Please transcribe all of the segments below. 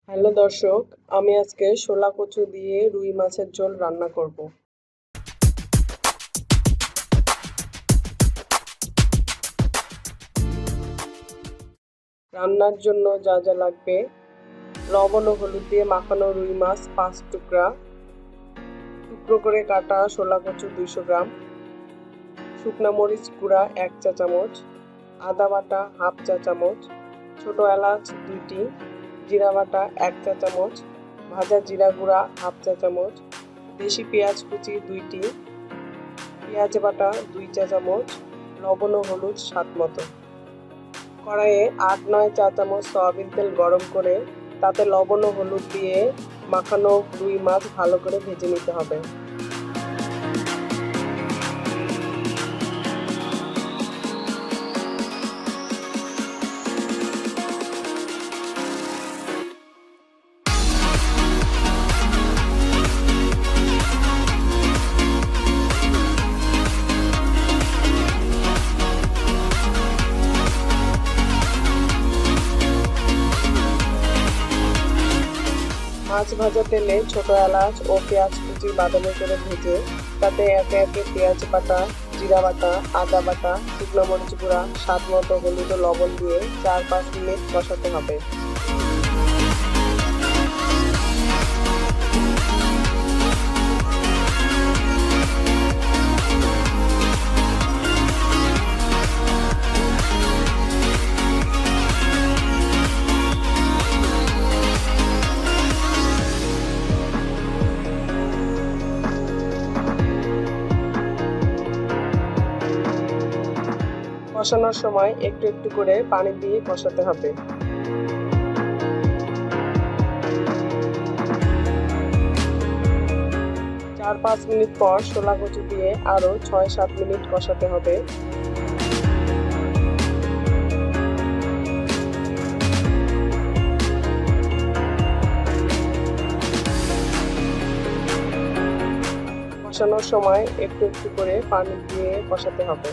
Hello দর্শক, আমি আজকে শোলা কচু দিয়ে রুই মাছের ঝোল রান্না করব। রান্নার জন্য যা যা লাগবে: লবণ ও হলুদ দিয়ে মাখানো রুই মাছ 5 টুকরা, টুকরো করে কাটা শোলা কচু 200 গ্রাম, শুকনা মরিচ গুঁড়া 1 চা চামচ, আদা বাটা হাফ চা চামচ, ছোট এলাচ 2টি, জিরা বাটা 1 চা চামচ, ভাজা জিরা গুঁড়া হাফ চা চামচ, দেশি পেঁয়াজ কুচি 2টি, পেঁয়াজ বাটা 2 চা চামচ, লবণ ও হলুদ স্বাদ মতো। কড়াইয়ে 8-9 চা চামচ সয়াবিন তেল গরম করে তাতে লবণ ও হলুদ দিয়ে মাখানো রুই মাছ ভালো করে ভেজে নিতে হবে। মাছ ভাজা তেলে ছোট এলাচ ও পেঁয়াজ কুচি বাদামি করে ভেজে তাতে একে একে পেঁয়াজ বাটা, জিরা বাটা, আদা বাটা, শুকনো মরিচ গুঁড়া, স্বাদ মতো হলুদ ও লবণ দিয়ে 4-5 মিনিট কষাতে হবে। কষানোর সময় একটু একটু করে পানি দিয়ে কষাতে হবে। 4-5 মিনিট পর শোলা কচু দিয়ে আরো 6-7 মিনিট কষাতে হবে। কষানোর সময় একটু একটু করে পানি দিয়ে কষাতে হবে।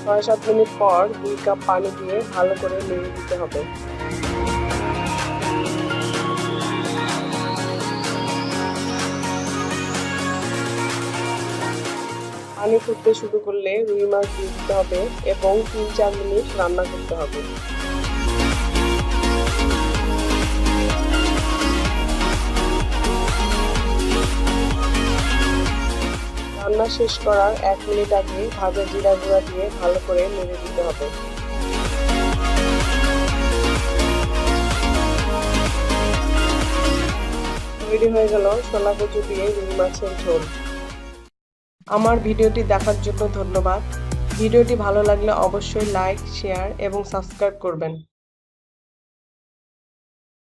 6-7 মিনিট পর 2 কাপ পানি দিয়ে ভালো করে নেড়ে দিতে হবে। পানি ফুটতে শুরু করলে রুই মাছ দিয়ে দিতে হবে এবং 3-4 মিনিট রান্না করতে হবে। রান্না শেষ করার 1 মিনিট আগে ভাজা জিরা গুঁড়া দিয়ে ভালো করে নেড়ে দিতে হবে। তৈরি হয়ে গেল শোলা কচু দিয়ে রুই মাছের ঝোল। আমার ভিডিওটি দেখার জন্য ধন্যবাদ। ভিডিওটি ভালো লাগলে অবশ্যই লাইক, শেয়ার এবং সাবস্ক্রাইব করবেন।